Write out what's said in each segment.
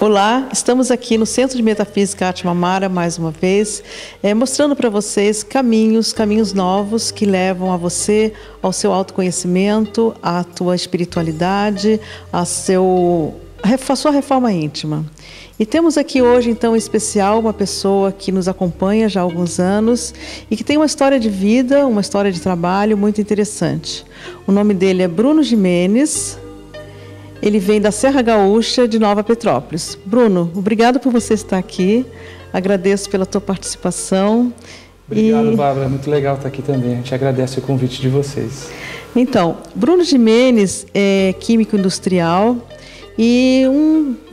Olá, estamos aqui no Centro de Metafísica Atmamara mais uma vez, mostrando para vocês caminhos novos que levam a você ao seu autoconhecimento, à tua espiritualidade, à sua reforma íntima. E temos aqui hoje, então, em especial, uma pessoa que nos acompanha já há alguns anos e que tem uma história de vida, uma história de trabalho muito interessante. O nome dele é Bruno Gimenez. Ele vem da Serra Gaúcha de Nova Petrópolis. Bruno, obrigado por você estar aqui. Agradeço pela tua participação. Obrigado, Bárbara. Muito legal estar aqui também. A gente agradece o convite de vocês. Então, Bruno Gimenez é químico industrial e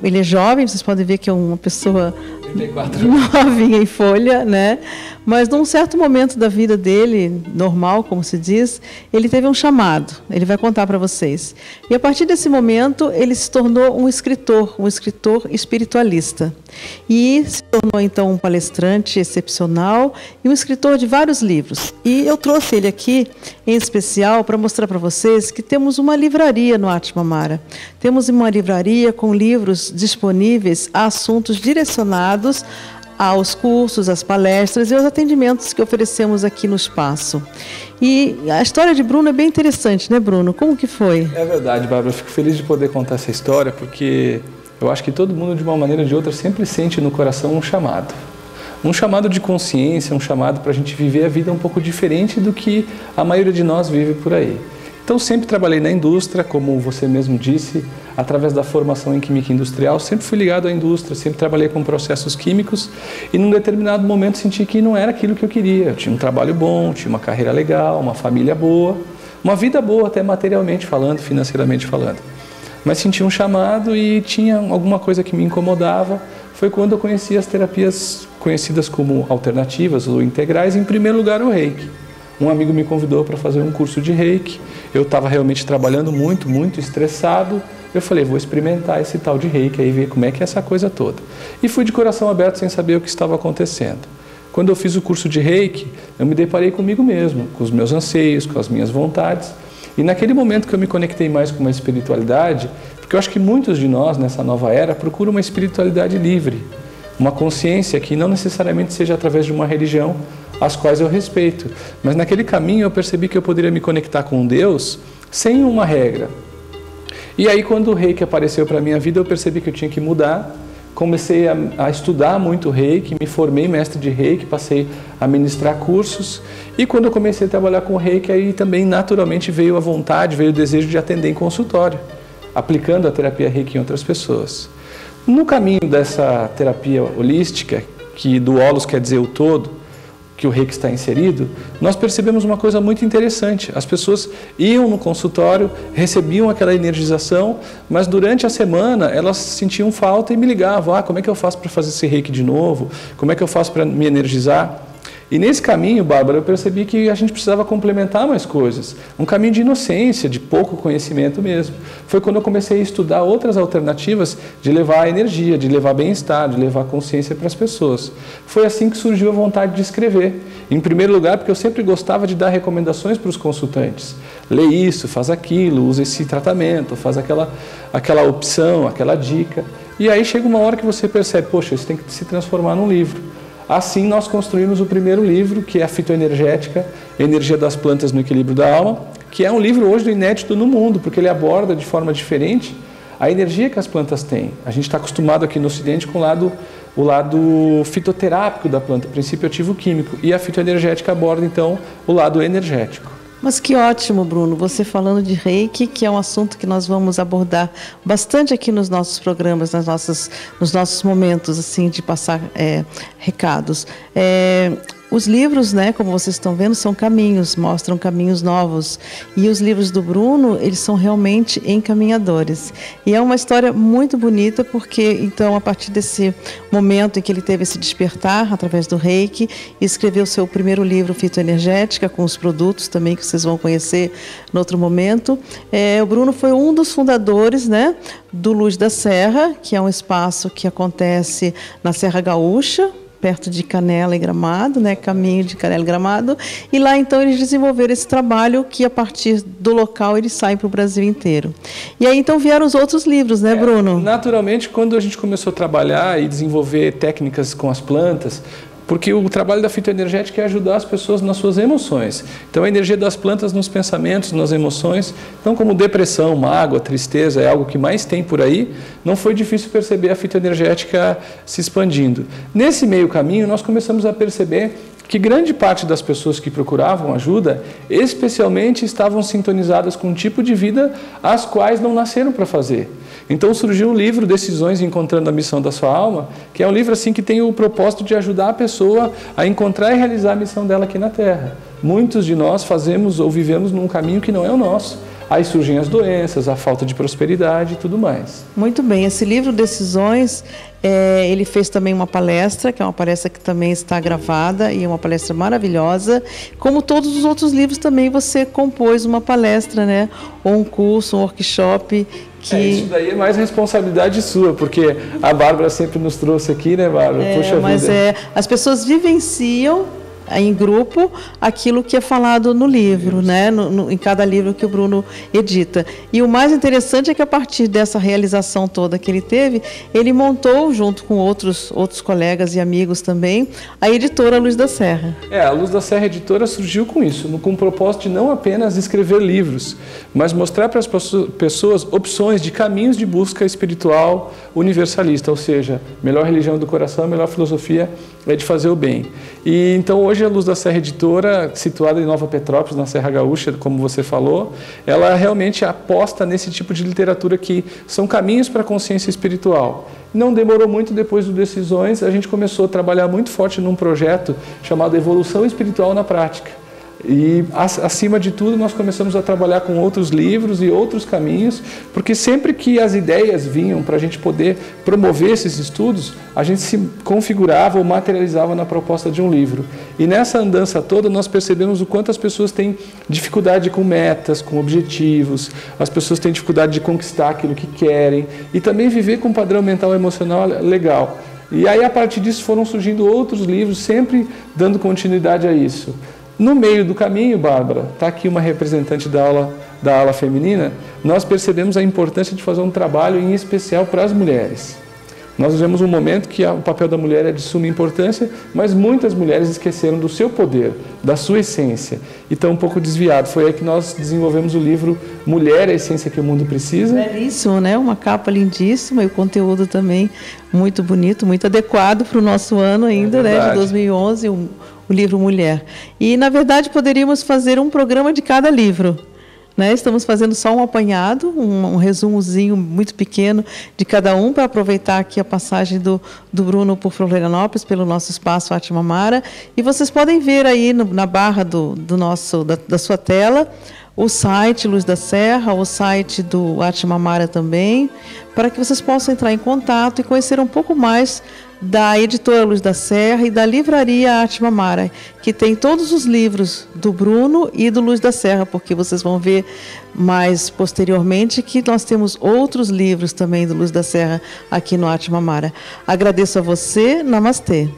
ele é jovem, vocês podem ver que é uma pessoa 34. Novinha em folha, né? Mas num certo momento da vida dele, normal, como se diz, ele teve um chamado. Ele vai contar para vocês. E a partir desse momento, ele se tornou um escritor espiritualista. E se tornou, então, um palestrante excepcional e um escritor de vários livros. E eu trouxe ele aqui, em especial, para mostrar para vocês que temos uma livraria no Atmamara. Temos uma livraria com livros disponíveis a assuntos direcionados aos cursos, às palestras e aos atendimentos que oferecemos aqui no espaço. E a história de Bruno é bem interessante, né, Bruno? Como que foi? É verdade, Bárbara. Eu fico feliz de poder contar essa história, porque eu acho que todo mundo, de uma maneira ou de outra, sempre sente no coração um chamado. Um chamado de consciência, um chamado para a gente viver a vida um pouco diferente do que a maioria de nós vive por aí. Então, sempre trabalhei na indústria, como você mesmo disse, através da formação em Química Industrial, sempre fui ligado à indústria, sempre trabalhei com processos químicos e num determinado momento senti que não era aquilo que eu queria. Eu tinha um trabalho bom, tinha uma carreira legal, uma família boa, uma vida boa até materialmente falando, financeiramente falando. Mas senti um chamado e tinha alguma coisa que me incomodava. Foi quando eu conheci as terapias conhecidas como alternativas ou integrais, em primeiro lugar o Reiki. Um amigo me convidou para fazer um curso de Reiki. Eu estava realmente trabalhando muito estressado. Eu falei, vou experimentar esse tal de Reiki aí, ver como é que é essa coisa toda. E fui de coração aberto sem saber o que estava acontecendo. Quando eu fiz o curso de Reiki, eu me deparei comigo mesmo, com os meus anseios, com as minhas vontades. E naquele momento que eu me conectei mais com uma espiritualidade, porque eu acho que muitos de nós nessa nova era procuram uma espiritualidade livre, uma consciência que não necessariamente seja através de uma religião, as quais eu respeito. Mas naquele caminho eu percebi que eu poderia me conectar com Deus sem uma regra. E aí quando o Reiki apareceu para a minha vida, eu percebi que eu tinha que mudar. Comecei a estudar muito Reiki, me formei mestre de Reiki, passei a ministrar cursos. E quando eu comecei a trabalhar com Reiki, aí também naturalmente veio a vontade, veio o desejo de atender em consultório, aplicando a terapia Reiki em outras pessoas. No caminho dessa terapia holística, que do holos quer dizer o todo, que o Reiki está inserido, nós percebemos uma coisa muito interessante. As pessoas iam no consultório, recebiam aquela energização, mas durante a semana elas sentiam falta e me ligavam. Como é que eu faço para fazer esse Reiki de novo? Como é que eu faço para me energizar? E nesse caminho, Bárbara, eu percebi que a gente precisava complementar mais coisas. Um caminho de inocência, de pouco conhecimento mesmo. Foi quando eu comecei a estudar outras alternativas de levar a energia, de levar bem-estar, de levar consciência para as pessoas. Foi assim que surgiu a vontade de escrever. Em primeiro lugar, porque eu sempre gostava de dar recomendações para os consultantes. Lê isso, faz aquilo, usa esse tratamento, faz aquela opção, aquela dica. E aí chega uma hora que você percebe, poxa, isso tem que se transformar num livro. Assim, nós construímos o primeiro livro, que é a Fitoenergética, Energia das Plantas no Equilíbrio da Alma, que é um livro hoje inédito no mundo, porque ele aborda de forma diferente a energia que as plantas têm. A gente está acostumado aqui no Ocidente com o lado fitoterápico da planta, princípio ativo químico, e a fitoenergética aborda, então, o lado energético. Mas que ótimo, Bruno, você falando de Reiki, que é um assunto que nós vamos abordar bastante aqui nos nossos programas, nos nossos momentos assim de passar recados. Os livros, né, como vocês estão vendo, são caminhos, mostram caminhos novos. E os livros do Bruno, eles são realmente encaminhadores. E é uma história muito bonita, porque, então, a partir desse momento em que ele teve esse despertar, através do Reiki, escreveu seu primeiro livro, Fitoenergética, com os produtos também que vocês vão conhecer no outro momento. O Bruno foi um dos fundadores, né, do Luz da Serra, que é um espaço que acontece na Serra Gaúcha, perto de Canela e Gramado, né? Caminho de Canela e Gramado. E lá, então, eles desenvolveram esse trabalho que, a partir do local, eles saem para o Brasil inteiro. E aí, então, vieram os outros livros, né, Bruno? Naturalmente, quando a gente começou a trabalhar e desenvolver técnicas com as plantas, porque o trabalho da fitoenergética é ajudar as pessoas nas suas emoções. Então, a energia das plantas nos pensamentos, nas emoções. Então, como depressão, mágoa, tristeza, é algo que mais tem por aí, não foi difícil perceber a fitoenergética se expandindo. Nesse meio caminho, nós começamos a perceber que grande parte das pessoas que procuravam ajuda, especialmente estavam sintonizadas com um tipo de vida as quais não nasceram para fazer. Então surgiu o livro Decisões Encontrando a Missão da Sua Alma, que é um livro assim que tem o propósito de ajudar a pessoa a encontrar e realizar a missão dela aqui na Terra. Muitos de nós fazemos ou vivemos num caminho que não é o nosso. Aí surgem as doenças, a falta de prosperidade e tudo mais. Muito bem, esse livro Decisões, ele fez também uma palestra, que é uma palestra que também está gravada e é uma palestra maravilhosa. Como todos os outros livros também você compôs uma palestra, né? Ou um curso, um workshop. Isso daí é mais responsabilidade sua, porque a Bárbara sempre nos trouxe aqui, né, Bárbara? Puxa mas vida. As pessoas vivenciam em grupo aquilo que é falado no livro, né? Em cada livro que o Bruno edita. E o mais interessante é que, a partir dessa realização toda que ele teve, ele montou, junto com outros colegas e amigos também, a editora Luz da Serra. A Luz da Serra Editora surgiu com isso, com o propósito de não apenas escrever livros, mas mostrar para as pessoas opções de caminhos de busca espiritual universalista, ou seja, melhor religião do coração, melhor filosofia é de fazer o bem. E então hoje a Luz da Serra Editora, situada em Nova Petrópolis, na Serra Gaúcha, como você falou, ela realmente aposta nesse tipo de literatura que são caminhos para a consciência espiritual. Não demorou muito, depois do Decisões, a gente começou a trabalhar muito forte num projeto chamado Evolução Espiritual na Prática. E, acima de tudo, nós começamos a trabalhar com outros livros e outros caminhos, porque sempre que as ideias vinham para a gente poder promover esses estudos, a gente se configurava ou materializava na proposta de um livro. E nessa andança toda, nós percebemos o quanto as pessoas têm dificuldade com metas, com objetivos, as pessoas têm dificuldade de conquistar aquilo que querem e também viver com um padrão mental e emocional legal. E aí, a partir disso, foram surgindo outros livros, sempre dando continuidade a isso. No meio do caminho, Bárbara, está aqui uma representante da ala feminina, nós percebemos a importância de fazer um trabalho em especial para as mulheres. Nós vivemos um momento que o papel da mulher é de suma importância, mas muitas mulheres esqueceram do seu poder, da sua essência, e estão um pouco desviadas. Foi aí que nós desenvolvemos o livro Mulher, a Essência que o Mundo Precisa. Belíssimo, né? Uma capa lindíssima e o conteúdo também muito bonito, muito adequado para o nosso ano ainda, né, de 2011, o livro Mulher. E, na verdade, poderíamos fazer um programa de cada livro. Né? Estamos fazendo só um apanhado, um resumozinho muito pequeno de cada um, para aproveitar aqui a passagem do Bruno por Florianópolis, pelo nosso espaço Atmamara. E vocês podem ver aí na barra da sua tela o site Luz da Serra, o site do Atmamara também, para que vocês possam entrar em contato e conhecer um pouco mais da editora Luz da Serra e da livraria Atmamara, que tem todos os livros do Bruno e do Luz da Serra, porque vocês vão ver mais posteriormente que nós temos outros livros também do Luz da Serra aqui no Atmamara. Agradeço a você, namastê.